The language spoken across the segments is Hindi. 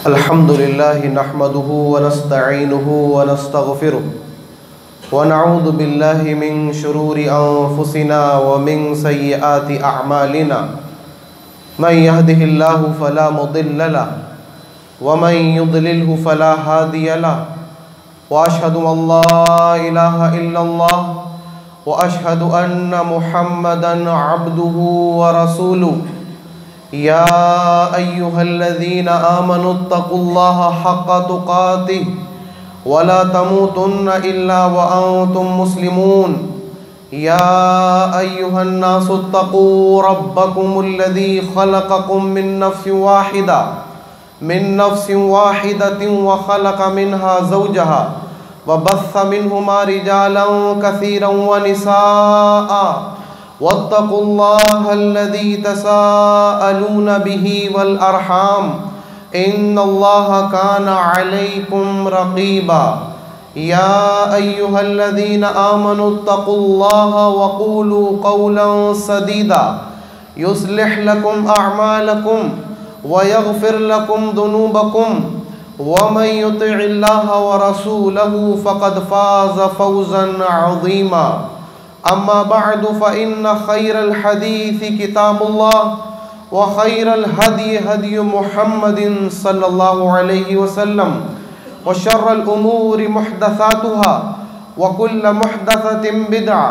अल्हम्दुलिल्लाहि नहमदुहु व नस्तईनुहु व नस्तगफिरुहु व नऊज़ु बिल्लाहि मिन शुरूरि अंफुसिना व मिन सय्यिआति अअमालिना मन यहदिहिल्लाहु फला मुदिल्ल लहु व मन युद्लिल्हु फला हादिय लहु व अशहदु अल्ला इलाहा इल्लल्लाह व अशहदु अन्न मुहम्मदन अब्दुहु व रसूलुहु या अय्युहल्लज़ीना आमनुत्तक़ुल्लाहा हक़्क़ तुक़ातिहि वला तमूतुन्ना इल्ला व अंतुम मुस्लिमून या अय्युहन्नासुत्तक़ू रब्बकुमुल्लज़ी ख़लक़कुम मिन नफ्सिन वाहिदतिन व ख़लक़ मिन्हा ज़ौजहा व बस्स मिन्हुमा रिजालन कसीरन व निसाअ वत्तक़ुल्लाहल्लज़ी तसाअलून बिही वल अरहाम इन्नल्लाहा काना अलैकुम रक़ीबा या अय्युहल्लज़ीना आमनुत्तक़ुल्लाहा व क़ूलू क़ौलन सदीदा युस्लिह लकुम अअमालकुम व यग़फ़िर लकुम ज़ुनूबकुम व मन युतिइल्लाहा व रसूलहु फ़क़द फ़ाज़ फ़ौज़न अज़ीमा। अम्मा बअदु फ़इन्न खैरल हदीस किताबुल्लाह व खैरल हदी हदी मुहम्मदिन सल्लल्लाहु अलैहि वसल्लम व शर्रल उमूरि मुहदसातुहा व कुल्ल मुहदसतिन बिदअ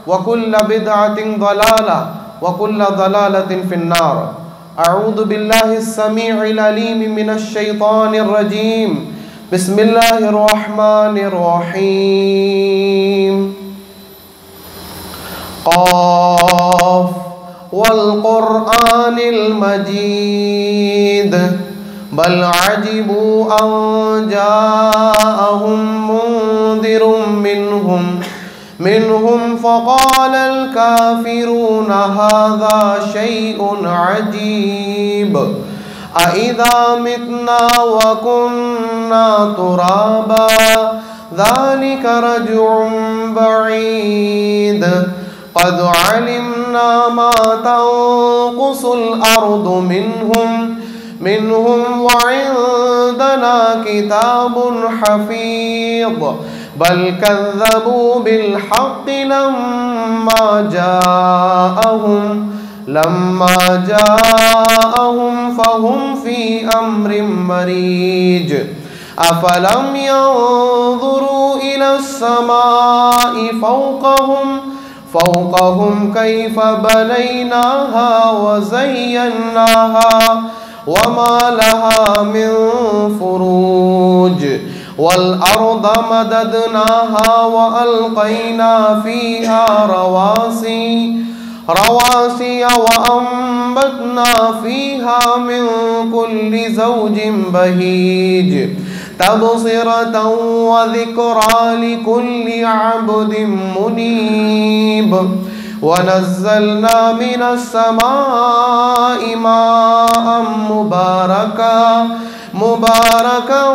व कुल्ल बिदअतिन ज़लाला व कुल्ल ज़लालतिन फिन्नार। अऊज़ु बिल्लाहिस समीइल अलीम मिनश शैतानिर रजीम। बिस्मिल्लाहिर रहमानिर रहीम। क़ाफ़ वल क़ुरआनिल मजीद बल अजिबू अन जाअहुम मुन्ज़िरुम मिन्हुम फ़क़ालल काफ़िरून हाज़ा शैउन अजीब अइज़ा मितना व कुन्ना तुराबा ज़ालिका रज्उन बईद क़द अलिमना मा तंक़ुसुल अर्दु मिन्हुम व इंदना किताबुन हफ़ीज़ बल कज़्ज़बू बिल हक़्क़ि लम्मा जाअहुम फ़हुम फ़ी अम्रिन मरीज अफ़लम यंज़ुरू इलस समाई फ़ौक़हुम कैफ़ बनैनाहा व ज़य्यन्नाहा व मा लहा मिन फ़ुरूज वल अर्द मददनाहा व अलक़ैना फ़ीहा रवासिय व अंबतना फ़ीहा मिन कुल्लि ज़ौजिन बहीज तबसिरतन व ज़िक्रा लिकुल्लि अब्दिन मुनीब व नज़्ज़लना मिनस समाई माअन मुबारकन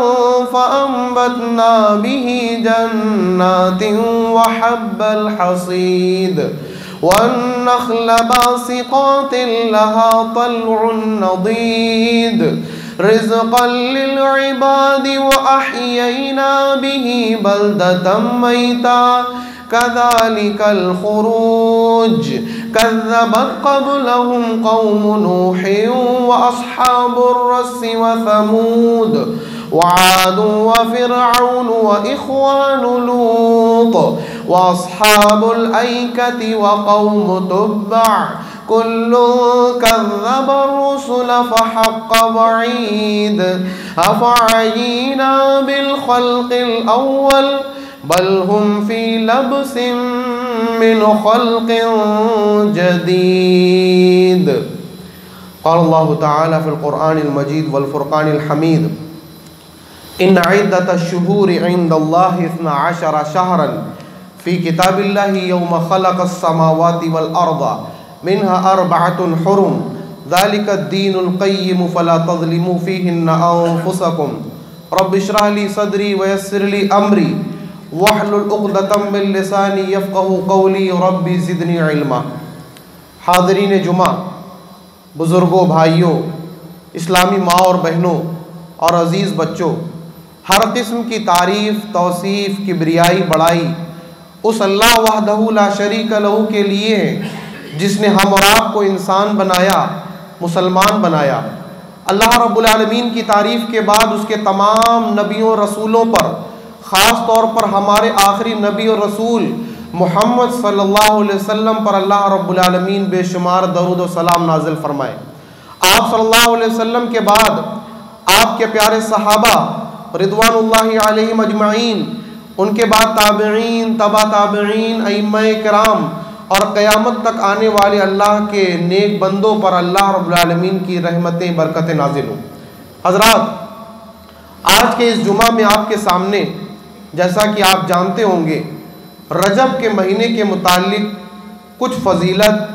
फ़अंबतना बिही जन्नातिन व हब्बल हसीद वन्नख़्ल बासिक़ातिन लहा तल्उन नदीद रिज़्क़न लिल इबादी व अह्यैना बिही बल्दतन मैता कज़ालिकल खुरूज कज़्ज़बत क़ब्लहुम क़ौम नूहिन व अस्हाबुर रस्स व समूद व आद व फ़िरऔन व इख़्वानु लूत व अस्हाबुल ऐकति व क़ौम तुब्बअ कुल्लुन कज़्ज़बा रुसुल फ़हक़्क़ वईद अफ़अयीना बिल ख़ल्क़िल अव्वल बल हुम फ़ी लब्सिन मिन ख़ल्क़िन जदीद। क़ालल्लाहु तआला फ़िल क़ुरआनिल मजीद वल फ़ुरक़ानिल हमीद इन्न इद्दतश शुहूरि इंदल्लाहि इस्ना अशरा शहरन फ़ी किताबिल्लाहि यौम ख़लक़स समावाति वल अर्ज़ मिन्हा अर्बअतुन हुरुम ज़ालिकद्दीनुल क़य्यिम फ़ला तज़लिमू फ़ीहिन्ना अन्फ़ुसकुम रब्बि इश्रह ली सदरी व यस्सिर ली अमरी वहलुल उक़दतम मिन लिसानी यफ़क़हू क़ौली रब्बी ज़िदनी इल्मा। हाज़रीन जुमा, बुज़ुर्गों, भाइयों, इस्लामी माँ और बहनों और अज़ीज़ बच्चों, हर किस्म की तारीफ़, तौसीफ़, किब्रियाई, बड़ाई उस अल्लाह वहदहू ला शरीक लहू के लिए है जिसने हम और आपको इंसान बनाया, मुसलमान बनाया। अल्लाह रब्बुल आलमीन की तारीफ़ के बाद उसके तमाम नबियों रसूलों पर, ख़ास तौर पर हमारे आखिरी नबी और रसूल मोहम्मद सल्लल्लाहु अलैहि वसल्लम पर अल्लाह रब्बुल आलमीन बेशुमार दरूद व सलाम नाजिल फरमाए। आप सल्लल्लाहु अलैहि वसल्लम के बाद आपके प्यारे सहाबा रिदवानुल्लाहि अलैहिम अजमाइन, उनके बाद ताबईन, तबा ताबईन, अइम्माए किराम और क़यामत तक आने वाले अल्लाह के नेक बंदों पर अल्लाह रब्बुल आलमीन की रहमतें, बरकतें नाजिल हों। हज़रात, आज के इस जुमा में आपके सामने, जैसा कि आप जानते होंगे, रजब के महीने के मुतालिक कुछ फजीलत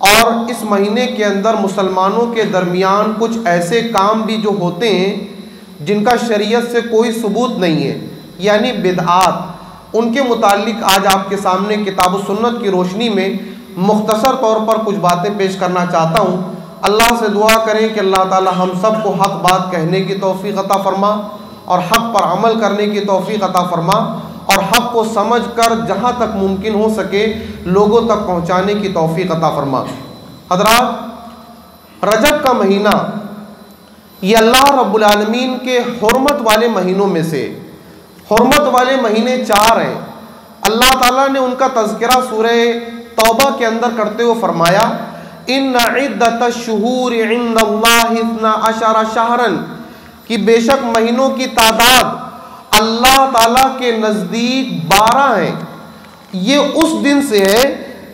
और इस महीने के अंदर मुसलमानों के दरमियान कुछ ऐसे काम भी जो होते हैं जिनका शरीयत से कोई सबूत नहीं है, यानी बिदआत, उनके मुतालिक आज आपके सामने किताब व सुन्नत की रोशनी में मुख्तसर तौर पर कुछ बातें पेश करना चाहता हूँ। अल्लाह से दुआ करें कि अल्लाह ताला हम सब को हक़ बात कहने की तौफ़ीक़ अता फ़रमा और हक़ पर अमल करने की तौफ़ीक़ अता फ़रमा और हक़ को समझ कर जहाँ तक मुमकिन हो सके लोगों तक पहुँचाने की तौफ़ीक़ अता फ़रमा। हज़रात, रजब का महीना ये अल्लाह रब्बुल आलमीन के हुर्मत वाले महीनों में से, हुर्मत वाले महीने 4 हैं। अल्लाह ताला ने उनका तज़किरा सूरह तौबा के अंदर करते हुए फरमाया, इन्ना इद्दतश्शुहूर इंदल्लाहि 12 शहरन, कि बेशक महीनों की तादाद अल्लाह ताला के नज़दीक 12 हैं। ये उस दिन से है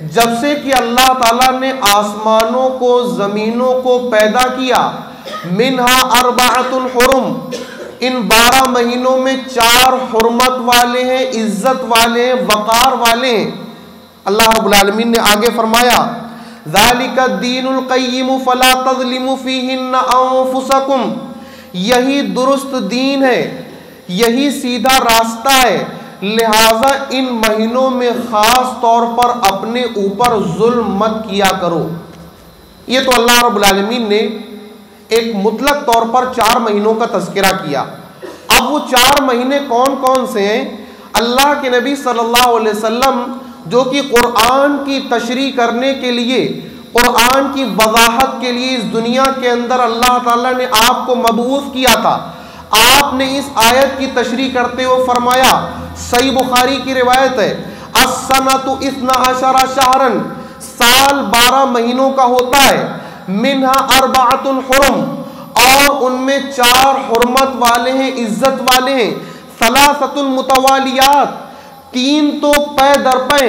जब से कि अल्लाह ताला ने आसमानों को, ज़मीनों को पैदा किया। मिनहा अर्बाअतुन हुरुम, इन 12 महीनों में 4 हुर्मत वाले हैं, इज्जत वाले हैं, वक़ार वाले हैं। अल्लाह रब्बुल आलमीन ने आगे फरमाया, ज़ालिका दीनुल क़य्यिम फ़ला तज़लिमू फ़ीहिन्ना अंफ़ुसकुम, यही दुरुस्त दीन है, यही सीधा रास्ता है, लिहाजा इन महीनों में ख़ास तौर पर अपने ऊपर जुल्म मत किया करो। ये तो अल्लाह रब्बुल आलमीन ने एक मुतलक तौर पर 4 महीनों का तज़किरा किया। अब वो 4 महीने कौन कौन से हैं? अल्लाह के नबी सल्लल्लाहु अलैहि वसल्लम जो कि कुरान की तशरीह करने के लिए, कुरान की वजाहत के लिए इस दुनिया के अंदर अल्लाह ताला ने आपको मबऊस किया था। आपने इस आयत की तशरीह करते हुए फरमाया, सही बुखारी की रिवायत है, अस्सनतु 12 शहरन, साल 12 महीनों का होता है। मिनहा अर्बाअतुन हुरुम, और उनमें 4 हुर्मत वाले हैं, इज्जत वाले हैं। सलासतुन मुतवालियात, 3 तो पै दर पै,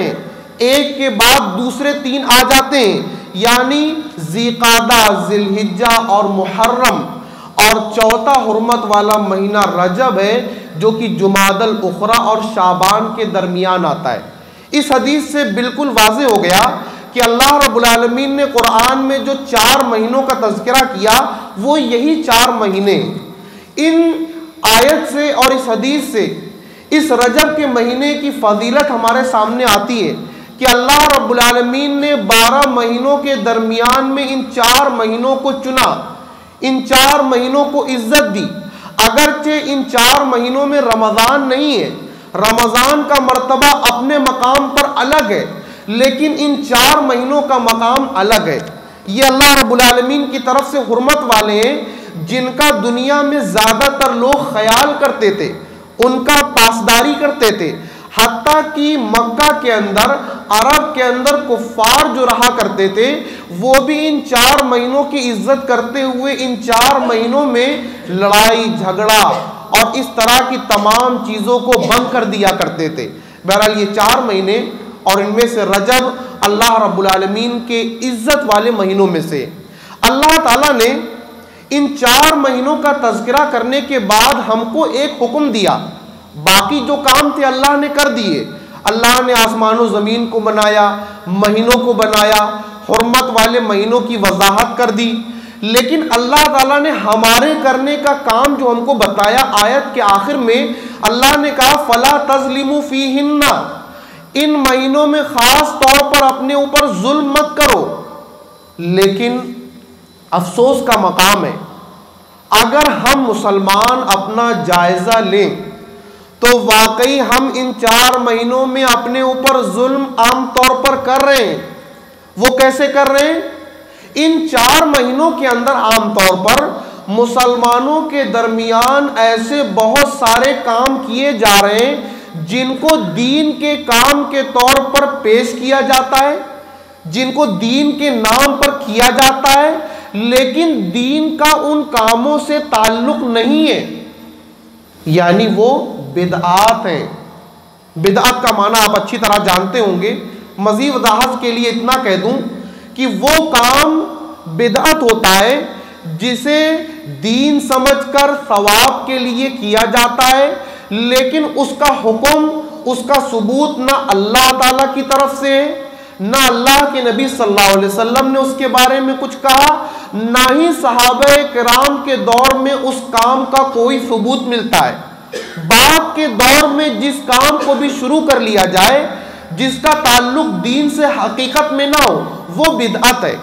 एक के बाद दूसरे 3 आ जाते हैं, यानी ज़िक़ादा, ज़िलहिज्जा और मुहर्रम। और चौथा हुर्मत वाला महीना रजब है जो कि जुमादल उखरा और शाबान के दरमियान आता है। इस हदीस से बिल्कुल वाज़ेह हो गया कि अल्लाह रब्बुल आलमीन ने कुरान में जो 4 महीनों का तज़किरा किया वो यही 4 महीने। इन आयत से और इस हदीस से इस रजब के महीने की फजीलत हमारे सामने आती है कि अल्लाह रब्बुल आलमीन ने 12 महीनों के दरमियान में इन 4 महीनों को चुना, इन 4 महीनों को इज्जत दी। अगरचे इन 4 महीनों में रमज़ान नहीं है, रमज़ान का मर्तबा अपने मकाम पर अलग है, लेकिन इन 4 महीनों का मकाम अलग है। ये अल्लाह रब्बुल आलमीन की तरफ से हुर्मत वाले हैं जिनका दुनिया में ज़्यादातर लोग ख्याल करते थे, उनका पासदारी करते थे। हत्ता कि मक्का के अंदर, अरब के अंदर कुफ़ार जो रहा करते थे वो भी इन 4 महीनों की इज्जत करते हुए इन 4 महीनों में लड़ाई झगड़ा और इस तरह की तमाम चीज़ों को बंद कर दिया करते थे। बहरहाल ये 4 महीने और इनमें से रजब अल्लाह रब्बुल आलमीन के इज्जत वाले महीनों में से। अल्लाह ताला ने इन 4 महीनों का तज़किरा करने के बाद हमको एक हुक्म दिया। बाकी जो काम थे अल्लाह ने कर दिए। अल्लाह ने आसमान और ज़मीन को बनाया, महीनों को बनाया, हुर्मत वाले महीनों की वजाहत कर दी, लेकिन अल्लाह ताला ने हमारे करने का काम जो हमको बताया, आयत के आखिर में अल्लाह ने कहा फला तज़लिमू फ़ीहिन्ना, इन महीनों में ख़ास तौर पर अपने ऊपर जुल्म मत करो। लेकिन अफसोस का मकाम है, अगर हम मुसलमान अपना जायजा लें तो वाकई हम इन 4 महीनों में अपने ऊपर जुल्म आम तौर पर कर रहे हैं। वो कैसे कर रहे हैं? इन 4 महीनों के अंदर आमतौर पर मुसलमानों के दरमियान ऐसे बहुत सारे काम किए जा रहे हैं जिनको दीन के काम के तौर पर पेश किया जाता है, जिनको दीन के नाम पर किया जाता है, लेकिन दीन का उन कामों से ताल्लुक नहीं है, यानी वो बिदआत हैं। बिदअत का माना आप अच्छी तरह जानते होंगे। मज़ीद वज़ाहत के लिए इतना कह दूं कि वो काम बिदअत होता है जिसे दीन समझकर सवाब के लिए किया जाता है, लेकिन उसका हुक्म, उसका सबूत ना अल्लाह ताला की तरफ से है, ना अल्लाह के नबी सल्लल्लाहु अलैहि वसल्लम ने उसके बारे में कुछ कहा, ना ही सहाबा किराम के दौर में उस काम का कोई सबूत मिलता है। बाद के दौर में जिस काम को भी शुरू कर लिया जाए जिसका ताल्लुक दीन से हकीकत में ना हो, वो बिदअत है।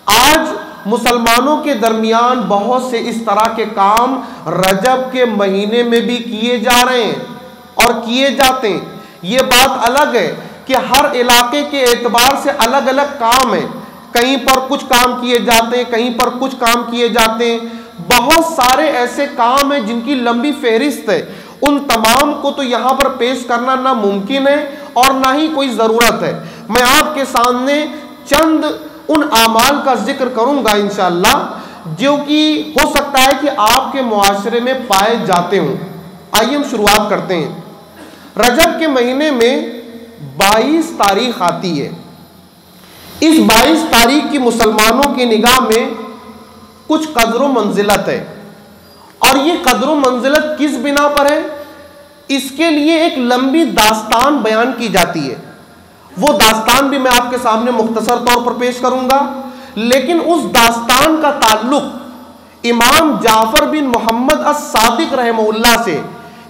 आज मुसलमानों के दरमियान बहुत से इस तरह के काम रजब के महीने में भी किए जा रहे हैं और किए जाते हैं। ये बात अलग है कि हर इलाके के एतबार से अलग अलग काम है, कहीं पर कुछ काम किए जाते हैं, कहीं पर कुछ काम किए जाते हैं। बहुत सारे ऐसे काम हैं जिनकी लंबी फहरिस्त है, उन तमाम को तो यहाँ पर पेश करना ना मुमकिन है और ना ही कोई ज़रूरत है। मैं आपके सामने चंद उन आमाल का जिक्र करूँगा इंशाअल्लाह जो कि हो सकता है कि आपके मुआशरे में पाए जाते हों। आइए हम शुरुआत करते हैं। रजब के महीने में 22 तारीख आती है। इस 22 तारीख की मुसलमानों की निगाह में कुछ कदर मंजिलत है, और ये कदर मंजिलत किस बिना पर है, इसके लिए एक लंबी दास्तान बयान की जाती है। वो दास्तान भी मैं आपके सामने मुख्तसर तौर पर पेश करूंगा, लेकिन उस दास्तान का ताल्लुक इमाम जाफर बिन मोहम्मद अस-सादिक रहमहुल्लाह से,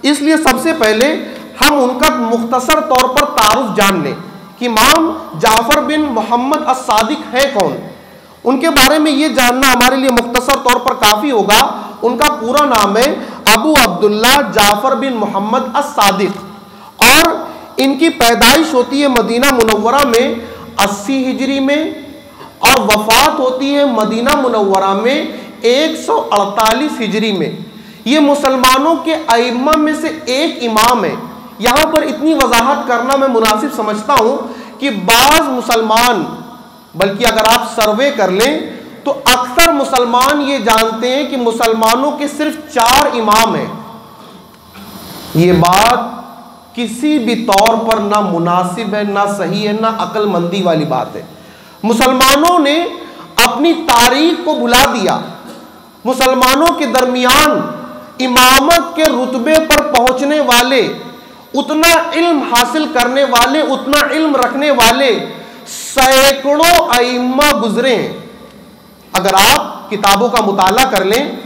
इसलिए सबसे पहले हम उनका मुख्तसर तौर पर तारुफ जान लें कि इमाम जाफर बिन मोहम्मद अस-सादिक है कौन। उनके बारे में ये जानना हमारे लिए मुख्तसर तौर पर काफ़ी होगा। उनका पूरा नाम है अबू अब्दुल्ला जाफर बिन मोहम्मद अस-सादिक, और इनकी पैदाइश होती है मदीना मुनव्वरा में 80 हिजरी में, और वफ़ात होती है मदीना मुनव्वरा में 148 हिजरी में। ये मुसलमानों के अइम्मा में से एक इमाम है। यहाँ पर इतनी वजाहत करना मैं मुनासिब समझता हूँ कि बाज़ मुसलमान, बल्कि अगर आप सर्वे कर लें तो अक्सर मुसलमान ये जानते हैं कि मुसलमानों के सिर्फ 4 इमाम हैं। ये बात किसी भी तौर पर ना मुनासिब है, ना सही है, ना अक्लमंदी वाली बात है। मुसलमानों ने अपनी तारीख को भुला दिया। मुसलमानों के दरमियान इमामत के रुतबे पर पहुंचने वाले, उतना इल्म हासिल करने वाले, उतना इल्म रखने वाले सैकड़ों अइम्मा गुजरे हैं। अगर आप किताबों का मुताला कर लें,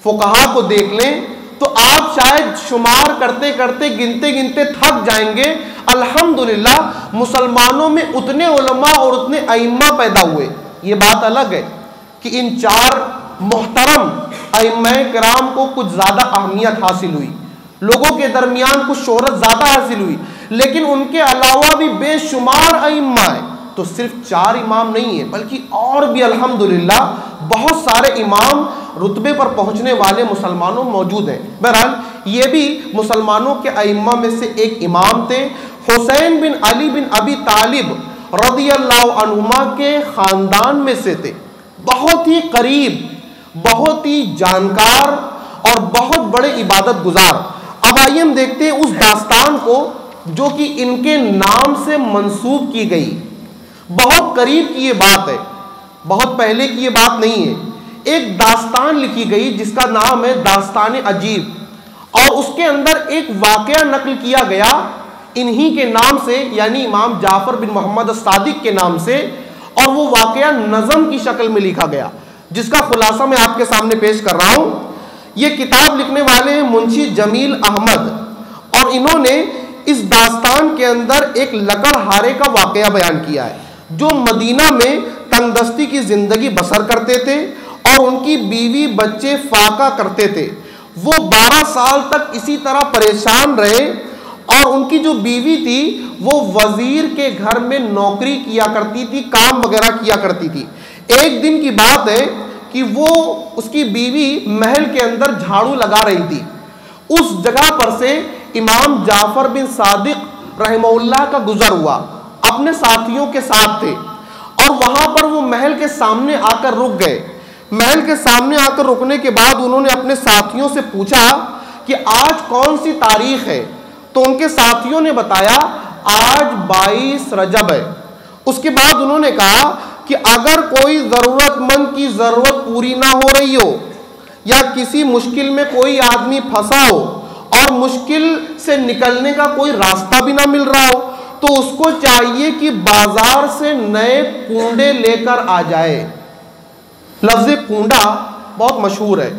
फुकहा को देख लें, तो आप शायद शुमार करते करते, गिनते गिनते थक जाएंगे। अल्हम्दुलिल्लाह मुसलमानों में उतने उलमा और उतने अइम्मा पैदा हुए। ये बात अलग है कि इन 4 मोहतरम अइम्मा किराम को कुछ ज़्यादा अहमियत हासिल हुई, लोगों के दरमियान कुछ शोहरत ज़्यादा हासिल हुई, लेकिन उनके अलावा भी बेशुमार अइम्मा है। तो सिर्फ 4 इमाम नहीं है, बल्कि और भी अल्हम्दुलिल्लाह बहुत सारे इमाम रुतबे पर पहुंचने वाले मुसलमानों मौजूद हैं। बहरहाल ये भी मुसलमानों के अइम्मा में से एक इमाम थे। हुसैन बिन अली बिन अबी तालिब रदियल्लाहु अन्हुमा के ख़ानदान में से थे। बहुत ही करीब, बहुत ही जानकार और बहुत बड़े इबादत गुजार। अब आइए हम देखते हैं उस दास्तान को जो कि इनके नाम से मंसूब की गई। बहुत करीब की ये बात है, बहुत पहले की ये बात नहीं है। एक दास्तान लिखी गई जिसका नाम है दास्तान अजीब, और उसके अंदर एक वाक़या नकल किया गया इन्हीं के नाम से, यानी इमाम जाफर बिन मोहम्मद अस-सादिक के नाम से, और वो वाक़या नज़म की शक्ल में लिखा गया, जिसका खुलासा मैं आपके सामने पेश कर रहा हूँ। ये किताब लिखने वाले हैं मुंशी जमील अहमद, और इन्होंने इस दास्तान के अंदर एक लकड़हारे का वाक़या बयान किया है जो मदीना में तंगदस्ती की ज़िंदगी बसर करते थे, और और उनकी बीवी बच्चे फाका करते थे। वो 12 साल तक इसी तरह परेशान रहे और उनकी जो बीवी थी वो वजीर के घर में नौकरी किया करती थी, काम वगैरह किया करती थी। एक दिन की बात है कि वो उसकी बीवी महल के अंदर झाड़ू लगा रही थी। उस जगह पर से इमाम जाफर बिन सादिक रहमहुल्लाह का गुजर हुआ, अपने साथियों के साथ थे और वहां पर वो महल के सामने आकर रुक गए। महल के सामने आकर रुकने के बाद उन्होंने अपने साथियों से पूछा कि आज कौन सी तारीख है, तो उनके साथियों ने बताया आज 22 रजब है। उसके बाद उन्होंने कहा कि अगर कोई ज़रूरतमंद की ज़रूरत पूरी ना हो रही हो या किसी मुश्किल में कोई आदमी फंसा हो और मुश्किल से निकलने का कोई रास्ता भी ना मिल रहा हो, तो उसको चाहिए कि बाजार से नए कूंडे लेकर आ जाए। लफ्ज़ कूंडा बहुत मशहूर है,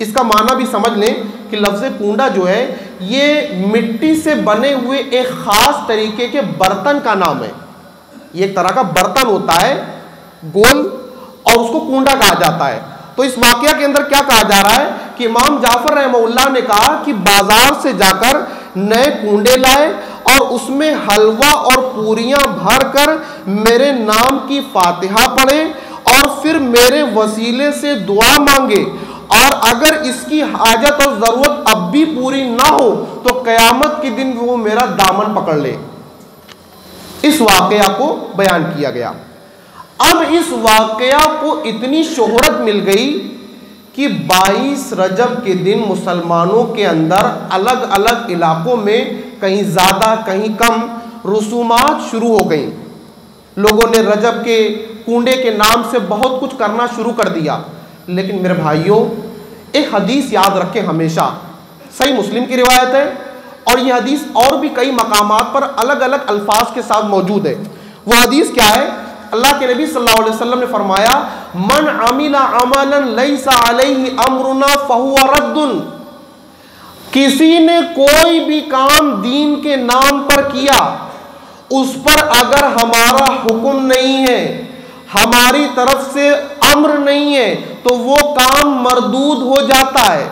इसका माना भी समझ लें कि लफ्ज़ कूंडा जो है ये मिट्टी से बने हुए एक ख़ास तरीके के बर्तन का नाम है। ये एक तरह का बर्तन होता है गोल और उसको कूंडा कहा जाता है। तो इस वाकया के अंदर क्या कहा जा रहा है कि इमाम जाफर रहमहुल्लाह ने कहा कि बाजार से जाकर नए कूंडे लाए और उसमें हलवा और पूरियां भरकर मेरे नाम की फातिहा पढ़े और फिर मेरे वसीले से दुआ मांगे, और अगर इसकी हाजत और ज़रूरत अब भी पूरी ना हो तो क़यामत के दिन वो मेरा दामन पकड़ ले। इस वाकया को बयान किया गया। अब इस वाकया को इतनी शोहरत मिल गई कि 22 रजब के दिन मुसलमानों के अंदर अलग अलग इलाकों में कहीं ज़्यादा कहीं कम रसूमात शुरू हो गई। लोगों ने रजब के कूंडे के नाम से बहुत कुछ करना शुरू कर दिया। लेकिन मेरे भाइयों, एक हदीस याद रखें हमेशा, सही मुस्लिम की रिवायत है और यह हदीस और भी कई मकामात पर अलग अलग अल्फाज के साथ मौजूद है। वो हदीस क्या है? अल्लाह के नबी सल्लल्लाहु अलैहि वसल्लम ने फरमाया, मन अमिला अमलन लैसा अलैहि अमरुना फहुवा रद्दुन। किसी ने कोई भी काम दीन के नाम पर किया, उस पर अगर हमारा हुक्म नहीं है, हमारी तरफ से अम्र नहीं है, तो वो काम मरदूद हो जाता है,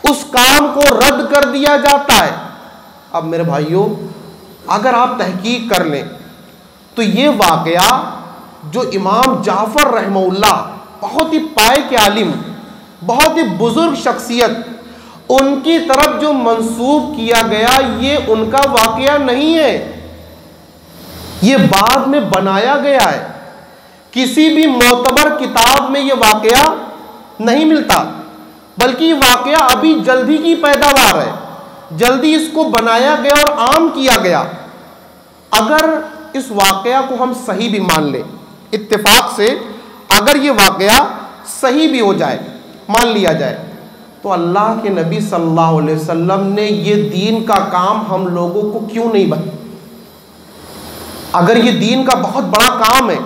उस काम को रद्द कर दिया जाता है। अब मेरे भाइयों, अगर आप तहकीक कर लें तो ये वाकया जो इमाम जाफर रहमहुल्लाह, बहुत ही पाए के आलिम, बहुत ही बुजुर्ग शख्सियत, उनकी तरफ जो मंसूब किया गया, ये उनका वाकया नहीं है, ये बाद में बनाया गया है। किसी भी मोतबर किताब में ये वाकया नहीं मिलता, बल्कि वाकया अभी जल्दी की पैदावार है, जल्दी इसको बनाया गया और आम किया गया। अगर इस वाकया को हम सही भी मान लें, इत्तेफाक से अगर ये वाकया सही भी हो जाए, मान लिया जाए, तो अल्लाह के नबी सल्लल्लाहु अलैहि वसल्लम ने ये दीन का काम हम लोगों को क्यों नहीं बताया? अगर ये दीन का बहुत बड़ा काम है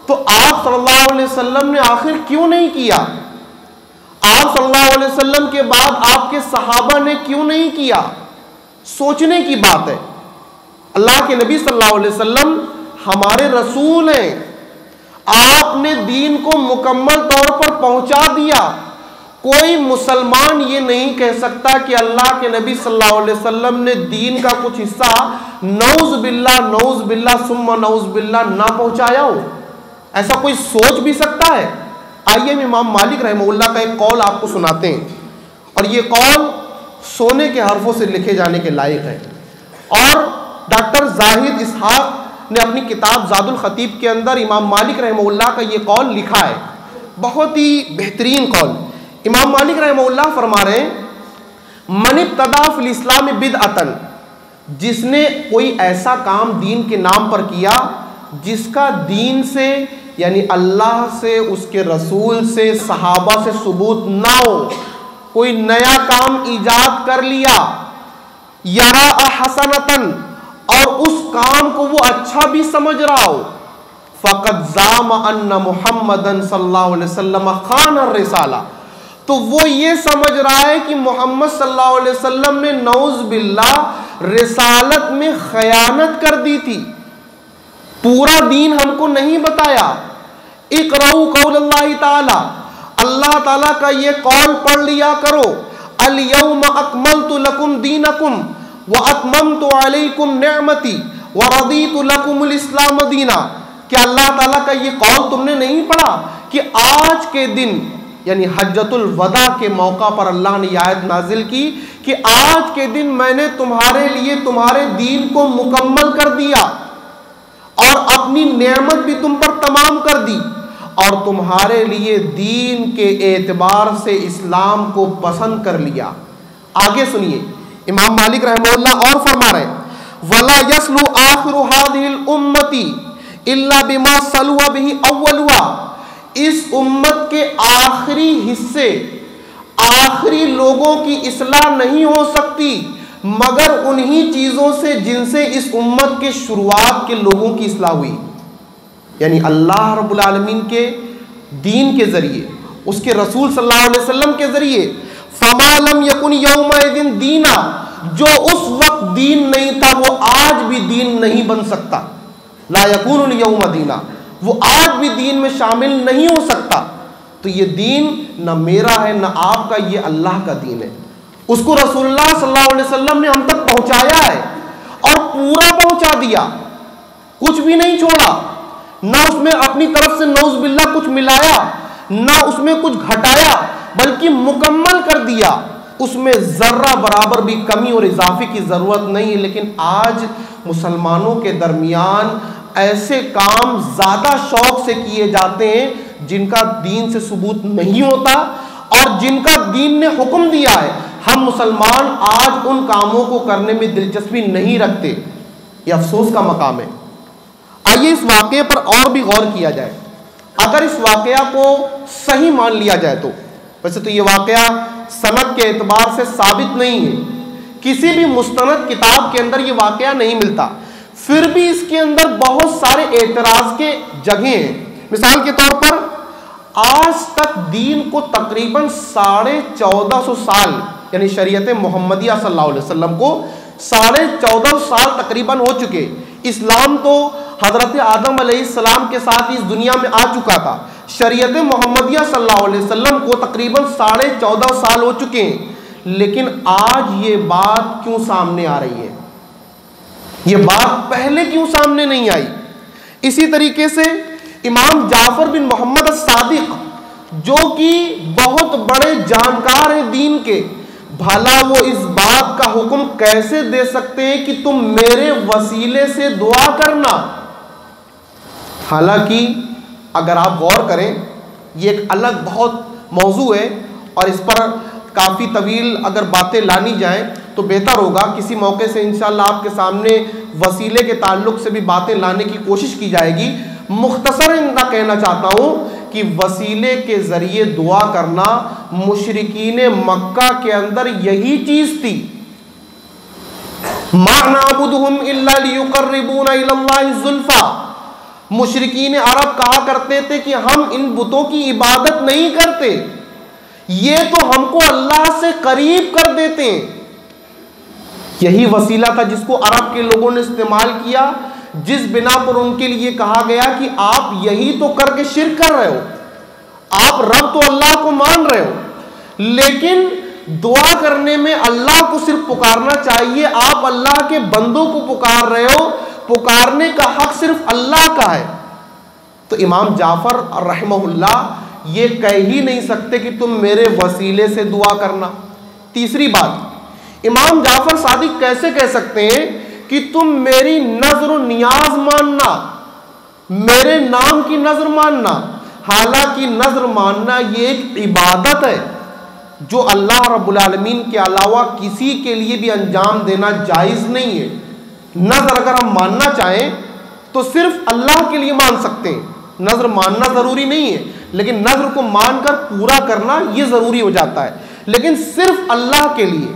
तो आप सल्लल्लाहु अलैहि वसल्लम ने आखिर क्यों नहीं किया? आप सल्लल्लाहु अलैहि वसल्लम के बाद आपके सहाबा ने क्यों नहीं किया? सोचने की बात है। अल्लाह के नबी सल्लल्लाहु अलैहि वसल्लम हमारे रसूल हैं, आपने दीन को मुकम्मल तौर पर पहुंचा दिया। कोई मुसलमान ये नहीं कह सकता कि अल्लाह के नबी सल्लल्लाहु अलैहि वसल्लम ने दीन का कुछ हिस्सा नौज बिल्ला सुम्मा नौज बिल्ला ना पहुंचाया हो। ऐसा कोई सोच भी सकता है? आइए हम इमाम मालिक रहमहुल्लाह का एक कौल आपको सुनाते हैं, और ये कौल सोने के हरफों से लिखे जाने के लायक है। और डॉक्टर जाहिद इसहाक ने अपनी किताब ज़ादुल खतीब के अंदर इमाम मालिक रहमहुल्लाह का ये कौल लिखा है, बहुत ही बेहतरीन कौल। इमाम मालिक रहमहुल्लाह फरमा रहे हैं, मन इब्तदा फिल इस्लाम बिदअतन, जिसने कोई ऐसा काम दीन के नाम पर किया जिसका दीन से यानी अल्लाह से, उसके रसूल से, सहाबा से सबूत ना हो, कोई नया काम ईजाद कर लिया, यरा हसनतन, और उस काम को वो अच्छा भी समझ रहा हो, फ़क़द ज़ाम अन्ना मुहम्मदन सल्लल्लाहु अलैहि वसल्लम खान रिसाला, तो वो ये समझ रहा है कि मोहम्मद सल्लल्लाहु अलैहि वसल्लम ने नौज बिल्लाह रिसालत में खयानत कर दी थी, पूरा दीन हमको नहीं बताया। इक़राउ कौल अल्लाह ताला, अल्लाह ताला का ये कौल पढ़ लिया करो, अल यौम अकमलतु लकुम दीनकुम व अतममतु अलैकुम निअमती व रदीतु लकुमुल इस्लाम दीना। क्या अल्लाह ताला का ये कौल तुमने नहीं पढ़ा कि आज के दिन यानी हज्जतुल वदा के मौका पर अल्लाह ने आयत नाजिल की कि आज के दिन मैंने तुम्हारे लिए तुम्हारे दीन को मुकम्मल कर दिया और अपनी नेमत भी तुम पर तमाम कर दी और तुम्हारे लिए दीन के एतबार से इस्लाम को पसंद कर लिया। आगे सुनिए, इमाम मालिक रहमहुल्लाह और फरमा रहे, वला यसलु आखिरु हादिहिल उम्मती इल्ला बिमा सलुआ बिही अव्वलुहा। इस उम्मत के आखिरी हिस्से, आखिरी लोगों की इस्लाह नहीं हो सकती मगर उन्हीं चीजों से जिनसे इस उम्मत के शुरुआत के लोगों की इस्लाह हुई। यानी अल्लाह रब्बुल आलमीन के दीन के जरिए, उसके रसूल सल्लल्लाहु अलैहि वसल्लम के जरिए, फमा लम यकुन यौमइदिन दीना, जो उस वक्त दीन नहीं था वो आज भी दीन नहीं बन सकता। ला यकुनुल यौम दीना, वो आज भी दीन में शामिल नहीं हो सकता। तो ये दीन न मेरा है न आपका, ये अल्लाह का दीन है। उसको रसूलुल्लाह सल्लल्लाहु अलैहि वसल्लम ने हम तक पहुंचाया है और पूरा पहुंचा दिया, कुछ भी नहीं छोड़ा, ना उसमें अपनी तरफ से नौज़ बिल्लाह कुछ मिलाया, ना उसमें कुछ घटाया, बल्कि मुकम्मल कर दिया। उसमें जर्रा बराबर भी कमी और इजाफे की जरूरत नहीं है। लेकिन आज मुसलमानों के दरमियान ऐसे काम ज्यादा शौक से किए जाते हैं जिनका दीन से सबूत नहीं होता और जिनका दीन ने हुक्म दिया है। हम मुसलमान आज उन कामों को करने में दिलचस्पी नहीं रखते, ये अफसोस का मकाम है। आइए इस वाकये पर और भी गौर किया जाए। अगर इस वाकया को सही मान लिया जाए तो, वैसे तो ये वाकया सनद के एतबार से साबित नहीं है, किसी भी मुस्तनद किताब के अंदर ये वाकया नहीं मिलता, फिर भी इसके अंदर बहुत सारे एतराज के जगह हैं। मिसाल के तौर पर आज तक दीन को तकरीबन 1450 साल, यानी शरीयत मोहम्मदिया सल्लल्लाहु अलैहि वसल्लम को 1450 साल तकरीबन हो चुके। इस्लाम तो हजरत आदम अलैहिस्सलाम के साथ इस दुनिया में आ चुका था। शरीयत मोहम्मदिया सल्लल्लाहु अलैहि वसल्लम को तकरीबन 14.5 साल हो चुके हैं, लेकिन आज ये बात क्यों सामने आ रही है? ये बात पहले क्यों सामने नहीं आई? इसी तरीके से इमाम जाफर बिन मोहम्मद अस-सादिक, जो कि बहुत बड़े जानकार हैं दीन के, भला वो इस बात का हुक्म कैसे दे सकते हैं कि तुम मेरे वसीले से दुआ करना? हालांकि अगर आप गौर करें, ये एक अलग बहुत मौजू है और इस पर काफ़ी तवील अगर बातें लानी जाएं तो बेहतर होगा। किसी मौके से इंशाअल्लाह आपके सामने वसीले के ताल्लुक से भी बातें लाने की कोशिश की जाएगी। मुख्तसर इतना कहना चाहता हूँ कि वसीले के ज़रिए दुआ करना मुशरिकीन मक्का के अंदर यही चीज़ थी। मा नअबुदुहुम इल्ला लियुक़र्रिबूना इलल्लाहि ज़ुल्फ़ा। मुशरिकीन अरब कहा करते थे कि हम इन बुतों की इबादत नहीं करते, ये तो हमको अल्लाह से करीब कर देते हैं। यही वसीला था जिसको अरब के लोगों ने इस्तेमाल किया, जिस बिना पर उनके लिए कहा गया कि आप यही तो करके शिर्क कर रहे हो, आप रब तो अल्लाह को मान रहे हो, लेकिन दुआ करने में अल्लाह को सिर्फ पुकारना चाहिए। आप अल्लाह के बंदों को पुकार रहे हो, पुकारने का हक सिर्फ अल्लाह का है। तो इमाम जाफर रहमहुल्लाह ये कह ही नहीं सकते कि तुम मेरे वसीले से दुआ करना। तीसरी बात, इमाम जाफर सादिक कैसे कह सकते हैं कि तुम मेरी नजर नियाज मानना, मेरे नाम की नजर मानना? हालांकि नजर मानना ये एक इबादत है जो अल्लाह रब्बुल आलमीन के अलावा किसी के लिए भी अंजाम देना जायज़ नहीं है। नजर अगर हम मानना चाहें तो सिर्फ अल्लाह के लिए मान सकते हैं, नजर मानना ज़रूरी नहीं है, लेकिन नजर को मानकर पूरा करना ये ज़रूरी हो जाता है। लेकिन सिर्फ अल्लाह के लिए,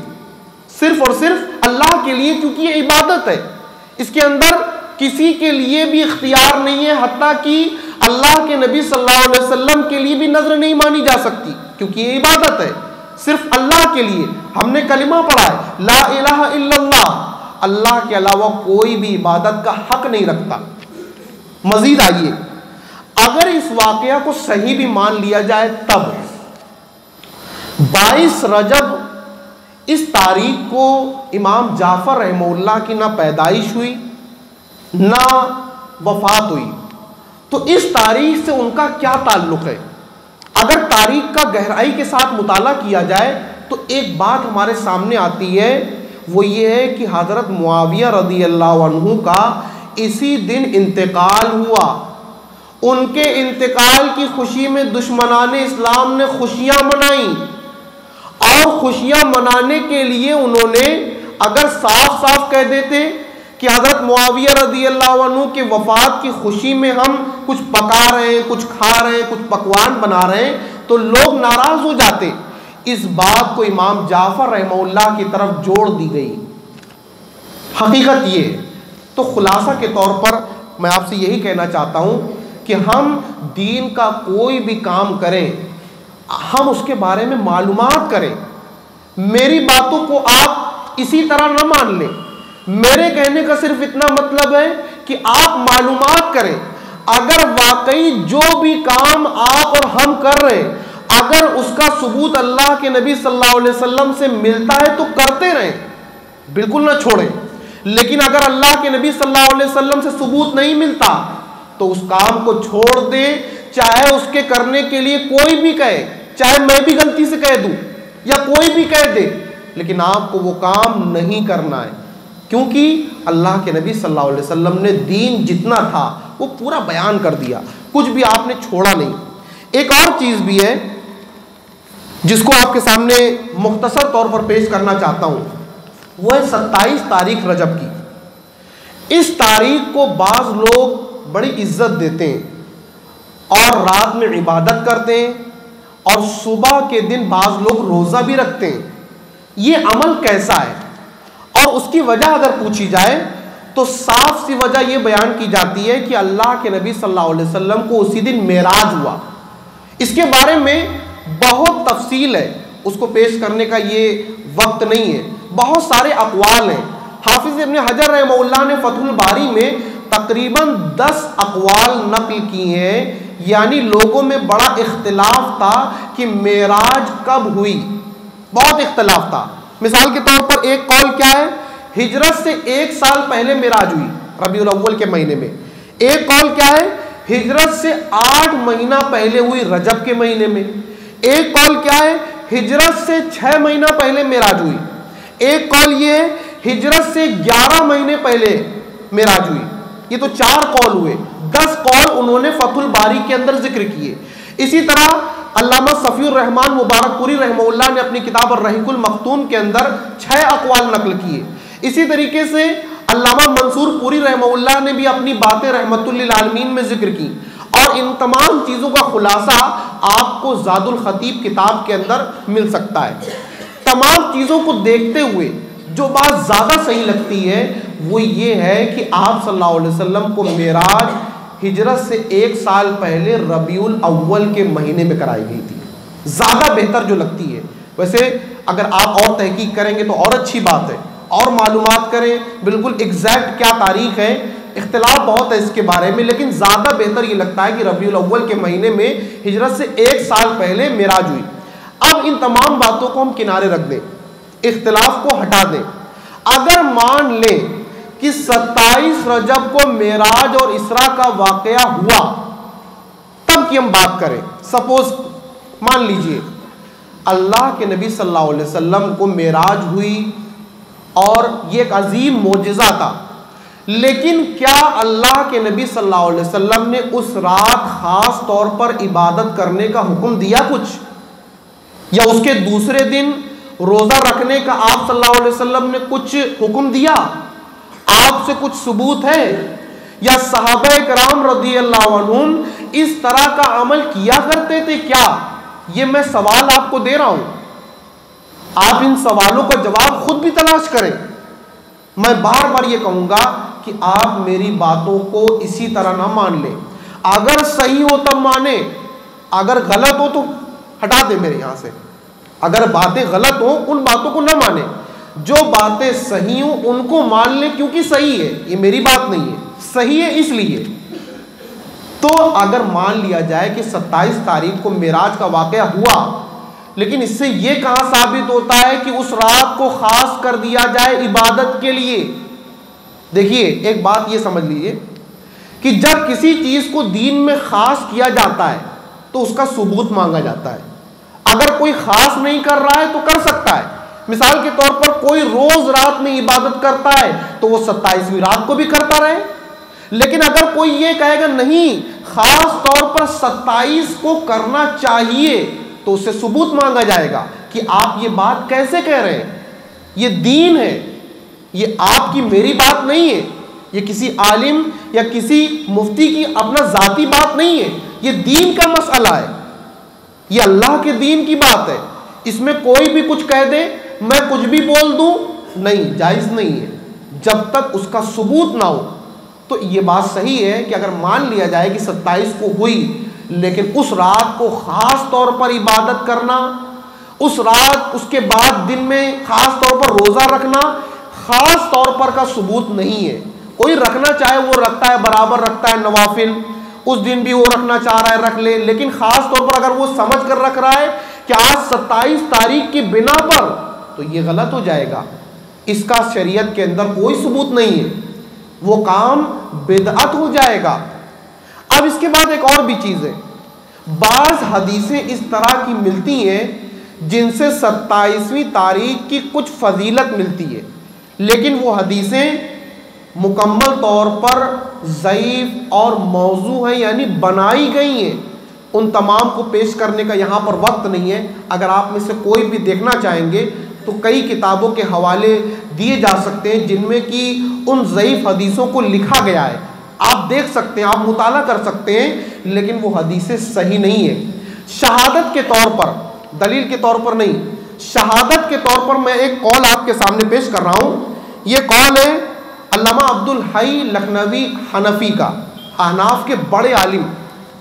सिर्फ और सिर्फ अल्लाह के लिए, क्योंकि ये इबादत है, इसके अंदर किसी के लिए भी इख्तियार नहीं है। हत्ता कि अल्लाह के नबी सल्लल्लाहु अलैहि वसल्लम के लिए भी नजर नहीं मानी जा सकती, क्योंकि ये इबादत है सिर्फ अल्लाह के लिए। हमने कलिमा पढ़ा है, ला इलाहा इल्लल्लाह, अल्लाह के अलावा कोई भी इबादत का हक नहीं रखता। मजीद आइए, अगर इस वाकया को सही भी मान लिया जाए तब, 22 रजब इस तारीख को इमाम जाफ़र रहमहुल्लाह की ना पैदाइश हुई ना वफ़ात हुई, तो इस तारीख से उनका क्या ताल्लुक़ है? अगर तारीख का गहराई के साथ मुताला किया जाए तो एक बात हमारे सामने आती है, वो ये है कि हज़रत मुआविया रज़ियल्लाहु अन्हु का इसी दिन इंतकाल हुआ। उनके इंतकाल की खुशी में दुश्मनाने इस्लाम ने खुशियाँ मनाई, और खुशियाँ मनाने के लिए उन्होंने अगर साफ साफ कह देते कि हज़रत मुआविया रज़ियल्लाहु अन्हु के वफ़ात की खुशी में हम कुछ पका रहे हैं, कुछ खा रहे हैं, कुछ पकवान बना रहे हैं, तो लोग नाराज़ हो जाते। इस बात को इमाम जाफ़र रहमहुल्लाह की तरफ जोड़ दी गई। हकीकत ये, तो खुलासा के तौर पर मैं आपसे यही कहना चाहता हूँ कि हम दीन का कोई भी काम करें, हम उसके बारे में मालूमात करें। मेरी बातों को आप इसी तरह न मान लें। मेरे कहने का सिर्फ इतना मतलब है कि आप मालूमात करें। अगर वाकई जो भी काम आप और हम कर रहे हैं, अगर उसका सबूत अल्लाह के नबी सल्लल्लाहु अलैहि वसल्लम से मिलता है तो करते रहें, बिल्कुल ना छोड़ें। लेकिन अगर अल्लाह के नबी सल्लल्लाहु अलैहि वसल्लम से सबूत नहीं मिलता तो उस काम को छोड़ दे, चाहे उसके करने के लिए कोई भी कहे, चाहे मैं भी गलती से कह दूं या कोई भी कह दे, लेकिन आपको वो काम नहीं करना है, क्योंकि अल्लाह के नबी सल्लल्लाहु अलैहि वसल्लम ने दीन जितना था वो पूरा बयान कर दिया, कुछ भी आपने छोड़ा नहीं। एक और चीज़ भी है जिसको आपके सामने मुख्तसर तौर पर पेश करना चाहता हूँ, वो है 27 तारीख रजब की। इस तारीख को बाज़ लोग बड़ी इज्जत देते हैं और रात में इबादत करते हैं, और सुबह के दिन बाज़ लोग रोज़ा भी रखते हैं। ये अमल कैसा है और उसकी वजह अगर पूछी जाए तो साफ सी वजह ये बयान की जाती है कि अल्लाह के नबी सल्लल्लाहु अलैहि वसल्लम को उसी दिन मेराज हुआ। इसके बारे में बहुत तफसील है, उसको पेश करने का ये वक्त नहीं है, बहुत सारे अक़वाल हैं। हाफिज़ इब्न हजर रहमहुल्लाह ने फतहुल बारी में तकरीबन 10 अक़वाल नक़ल की हैं, यानी लोगों में बड़ा इख्तिलाफ था कि मेराज कब हुई, बहुत इख्तिलाफ था। मिसाल के तौर पर एक कौल क्या है, हिजरत से 1 साल पहले मेराज हुई रबीउल अव्वल के महीने में। एक कौल क्या है, हिजरत से 8 महीना पहले हुई रजब के महीने में। एक कौल क्या है, हिजरत से 6 महीना पहले मेराज हुई। एक कौल ये है, हिजरत से 11 महीने पहले मेराज हुई। ये तो 4 कौल हुए, 10 कौल उन्होंने फतहुल बारी के अंदर जिक्र किए। इसी तरह अल्लामा सफ़ीउर रहमान मुबारकपुरी रहमहुल्लाह ने अपनी किताब अर्रहीकुल मख्तूम के अंदर 6 अक़वाल नकल किए। इसी तरीके से अल्लामा मंसूर पुरी रहमहुल्लाह ने भी अपनी बातें रहमतुल लिल आलमीन में जिक्र की, और इन तमाम चीज़ों का खुलासा आपको ज़ादुल खतीब किताब के अंदर मिल सकता है। तमाम चीज़ों को देखते हुए जो बात ज़्यादा सही लगती है वो ये है कि आप सल्लल्लाहु अलैहि वसल्लम को मेराज हिजरत से 1 साल पहले रबीउल अव्वल के महीने में कराई गई थी, ज़्यादा बेहतर जो लगती है। वैसे अगर आप और तहकीक करेंगे तो और अच्छी बात है, और मालूमात करें बिल्कुल एग्जैक्ट क्या तारीख है, इख्तिलाफ बहुत है इसके बारे में, लेकिन ज़्यादा बेहतर ये लगता है कि रबीउल अव्वल के महीने में हिजरत से 1 साल पहले मेराज हुई। अब इन तमाम बातों को हम किनारे रख दें, इख्तिलाफ को हटा दें। अगर मान लें कि 27 रजब को मेराज और इसरा का वाक़या हुआ, तब की हम बात करें। सपोज मान लीजिए अल्लाह के नबी सल्लल्लाहु अलैहि वसल्लम को मेराज हुई और ये एक अजीम मोजिज़ा था, लेकिन क्या अल्लाह के नबी सल्लल्लाहु अलैहि वसल्लम ने उस रात ख़ास तौर पर इबादत करने का हुक्म दिया कुछ, या उसके दूसरे दिन रोज़ा रखने का आप सल्लल्लाहु अलैहि वसल्लम ने कुछ हुक्म दिया? आपसे कुछ सबूत है? या सहाबा किराम रज़ियल्लाहु अन्हुम इस तरह का अमल किया करते थे क्या? ये मैं सवाल आपको दे रहा हूं, आप इन सवालों का जवाब खुद भी तलाश करें। मैं बार बार ये कहूंगा कि आप मेरी बातों को इसी तरह ना मान लें। अगर सही हो तब माने, अगर गलत हो तो हटा दे मेरे यहां से। अगर बातें गलत हो उन बातों को ना माने, जो बातें सही हो उनको मान ले, क्योंकि सही है, ये मेरी बात नहीं है, सही है इसलिए। तो अगर मान लिया जाए कि 27 तारीख को मेराज का वाक़या हुआ, लेकिन इससे ये कहाँ साबित होता है कि उस रात को खास कर दिया जाए इबादत के लिए। देखिए एक बात ये समझ लीजिए कि जब किसी चीज़ को दीन में खास किया जाता है तो उसका सबूत मांगा जाता है। अगर कोई खास नहीं कर रहा है तो कर सकता है। मिसाल के तौर पर कोई रोज रात में इबादत करता है तो वो 27वीं रात को भी करता रहे। लेकिन अगर कोई ये कहेगा नहीं खास तौर पर 27 को करना चाहिए तो उससे सबूत मांगा जाएगा कि आप ये बात कैसे कह रहे हैं, ये दीन है, ये आपकी मेरी बात नहीं है, ये किसी आलिम या किसी मुफ्ती की अपना जाती बात नहीं है, ये दीन का मसला है, ये अल्लाह के दीन की बात है। इसमें कोई भी कुछ कह दे, मैं कुछ भी बोल दूं, नहीं, जायज़ नहीं है जब तक उसका सबूत ना हो। तो ये बात सही है कि अगर मान लिया जाए कि 27 को हुई, लेकिन उस रात को खास तौर पर इबादत करना, उस रात उसके बाद दिन में खास तौर पर रोज़ा रखना खास तौर पर का सबूत नहीं है। कोई रखना चाहे वो रखता है, बराबर रखता है नवाफिल, उस दिन भी वो रखना चाह रहा है रख ले, लेकिन खास तौर पर अगर वो समझ कर रख रहा है कि आज 27 तारीख की बिना पर, तो ये गलत हो जाएगा। इसका शरीयत के अंदर कोई सबूत नहीं है, वो काम बिदअत हो जाएगा। अब इसके बाद एक और भी चीज़ है, बाज़ हदीसें इस तरह की मिलती हैं जिनसे 27वीं तारीख की कुछ फजीलत मिलती है, लेकिन वो हदीसें मुकम्मल तौर पर ज़ईफ़ और मौजू हैं, यानी बनाई गई हैं। उन तमाम को पेश करने का यहाँ पर वक्त नहीं है। अगर आप में से कोई भी देखना चाहेंगे तो कई किताबों के हवाले दिए जा सकते हैं जिनमें कि उन ज़ईफ़ हदीसों को लिखा गया है, आप देख सकते हैं, आप मुताला कर सकते हैं, लेकिन वो हदीसें सही नहीं है। शहादत के तौर पर, दलील के तौर पर नहीं, शहादत के तौर पर मैं एक कौल आपके सामने पेश कर रहा हूँ। ये कौल है अल्लामा अब्दुल हई लखनवी हनफी का, अहनाफ के बड़े आलिम,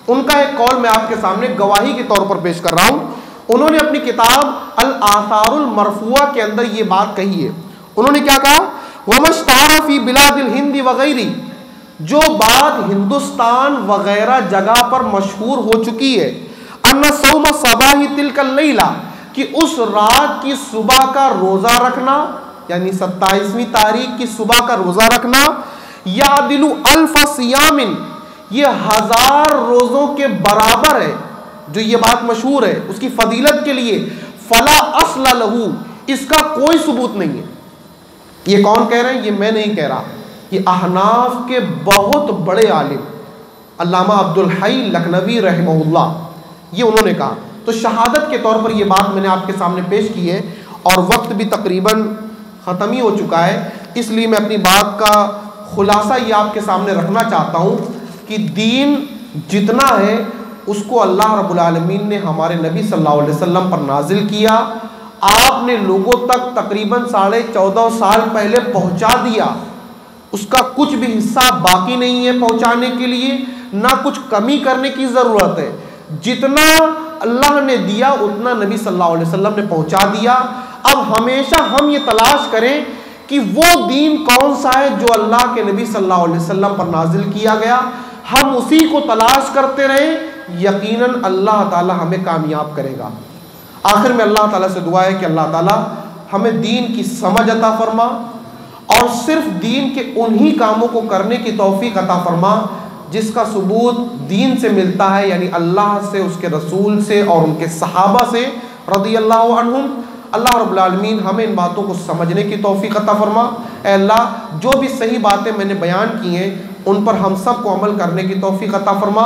उनका एक कौल मैं आपके सामने गवाही के तौर पर पेश कर रहा हूँ। उन्होंने अपनी किताब अल आसारुल मरफुआ के अंदर ये बात कही है। उन्होंने क्या कहा, वमश्तारा फी बिलादिल हिंदी वगैरह, जो बात हिंदुस्तान वगैरह जगह पर मशहूर हो चुकी है, अन्ना सौम सबाही तिलकल लैला, कि उस रात की सुबह का रोज़ा रखना, यानी 27वीं तारीख की सुबह का रोज़ा रखना, या दिलु अल्फ सियामिन, ये 1000 रोज़ों के बराबर है। जो ये बात मशहूर है उसकी फजीलत के लिए, फला अस्ल लहू, इसका कोई सबूत नहीं है। ये कौन कह रहे हैं? ये मैं नहीं कह रहा, ये अहनाफ के बहुत बड़े आलिम अल्लामा अब्दुल हई लखनवी रहमहुल्लाह, ये उन्होंने कहा। तो शहादत के तौर पर ये बात मैंने आपके सामने पेश की है और वक्त भी तकरीबन ख़त्म ही हो चुका है, इसलिए मैं अपनी बात का खुलासा ये आपके सामने रखना चाहता हूँ कि दीन जितना है उसको अल्लाह रब्बुल आलमीन ने हमारे नबी सल्लल्लाहु अलैहि वसल्लम पर नाजिल किया। आपने लोगों तक तकरीबन 14.5 साल पहले पहुँचा दिया, उसका कुछ भी हिस्सा बाकी नहीं है पहुँचाने के लिए, ना कुछ कमी करने की ज़रूरत है। जितना अल्लाह ने दिया उतना नबी सल्लल्लाहु अलैहि वसल्लम ने पहुँचा दिया। अब हमेशा हम ये तलाश करें कि वो दीन कौन सा है जो अल्लाह के नबी सल्लल्लाहु अलैहि वसल्लम पर नाजिल किया गया, हम उसी को तलाश करते रहें, यकीनन अल्लाह ताला हमें कामयाब करेगा। आखिर में अल्लाह ताला से दुआ है कि अल्लाह ताला हमें दीन की समझ अता फरमा और सिर्फ दीन के उन्हीं कामों को करने की तौफीक अता फरमा जिसका सबूत दीन से मिलता है, यानी अल्लाह से, उसके रसूल से और उनके सहाबा से रज़ियल्लाहु अन्हुम। अल्लाह रब्बुल आलमीन हमें इन बातों को समझने की तौफीक अता फरमा। ऐ अल्लाह, जो भी सही बातें मैंने बयान की हैं उन पर हम सब को अमल करने की तौफीक अता फरमा,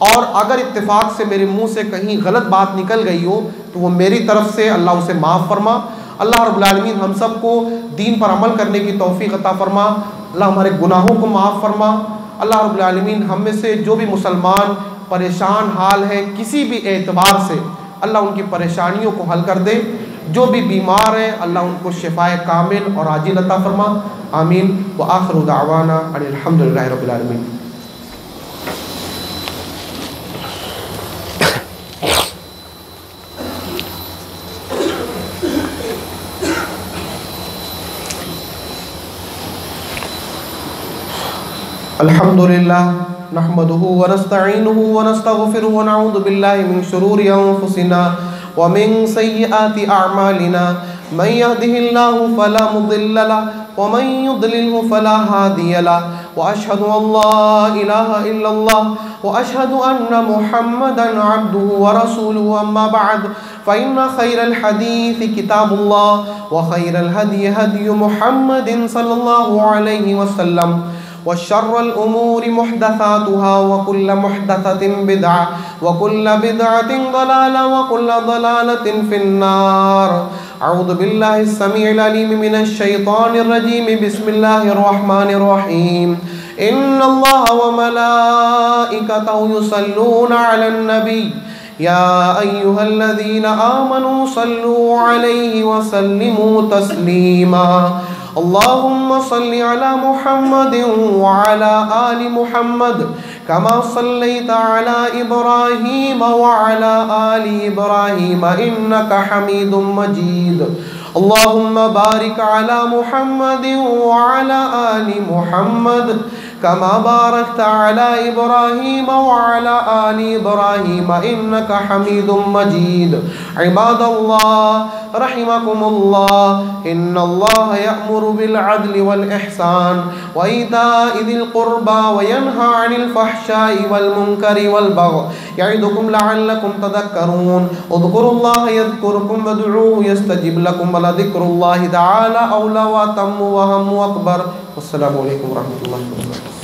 और अगर इत्तेफाक से मेरे मुंह से कहीं गलत बात निकल गई हो तो वो मेरी तरफ से अल्लाह उसे माफ़ फरमा। अल्लाह रब्बुल आलमीन हम सब को दीन पर अमल करने की तौफीक अता फरमा। अल्लाह हमारे गुनाहों को माफ़ फरमा। अल्लाह रब्बुल आलमीन हम में से जो भी मुसलमान परेशान हाल है किसी भी एतबार से, अल्लाह उनकी परेशानियों को हल कर दे। जो भी बीमार हैं अल्लाह उनको शिफाए कामिल और आजिल अता फरमा। आमीन व आखिरु दावाना अनिल हम्दुलिल्लाहि रब्बिल आलमीन। अल्हम्दुलिल्लाह नहमदुहु व नस्तईनुहु व नस्तगफिरुहु व नऊज़ु बिल्लाहि मिन शुरूरि अंफुसिना व मिन सय्यिआति अअमालिना मन यहदिहिल्लाहु फला मुदिल्ल लहु व मन युद्लिलहु फला हादिय लहु व अशहदु अल्ला इलाहा इल्लल्लाह व अशहदु अन्ना मुहम्मदन अब्दुहु व रसूलुहु अम्मा बअद फ़इन्न खैरल हदीस किताबुल्लाह व खैरल हदी हदी मुहम्मदिन सल्लल्लाहु अलैहि वसल्लम व शर्रल उमूरि मुहदसातुहा व कुल्लु मुहदसतिन बिदअ व कुल्लु बिदअतिन दलाला व कुल्लु दलालतिन फिन्नार। अऊज़ु बिल्लाहिस समीइल अलीम मिनश शैतानिर रजीम बिस्मिल्लाहिर रहमानिर रहीम। इन्नल्लाह व मलाइकतहु युसल्लूना अलन नबी या अय्युहल्लज़ीना आमनू सल्लू अलैहि व सल्लिमू तस्लीमा। अल्लाहुम्मा सल्लि अला मुहम्मदिन व अला आलि मुहम्मद कमा सल्लैता अला इब्राहीम व अला आलि इब्राहीम इन्नका हमीदुम मजीद। अल्लाहुम्मा बारिक अला मुहम्मदिन व अला आलि मुहम्मद कमा बारकता अला इब्राहीम व अला आलि इब्राहीम इन्नका हमीदुम मजीद। इबादल्लाह रहिमकुमुल्लाह इन्नल्लाह यअमुरु बिल अदलि वल इहसान व ईताइ ज़िल क़ुर्बा व यन्हा अनिल फ़हशाइ वल मुनकरि वल बग़य यइदुकुम लअल्लकुम तज़क्करून। उज़्कुरुल्लाह यज़्कुरुकुम वदऊहु यस्तजिब लकुम व लज़िक्रुल्लाहि तआला औला व अतम्मु व अहम्मु अकबर। अस्सलामु अलैकुम व रहमतुल्लाहि व बरकातुहू।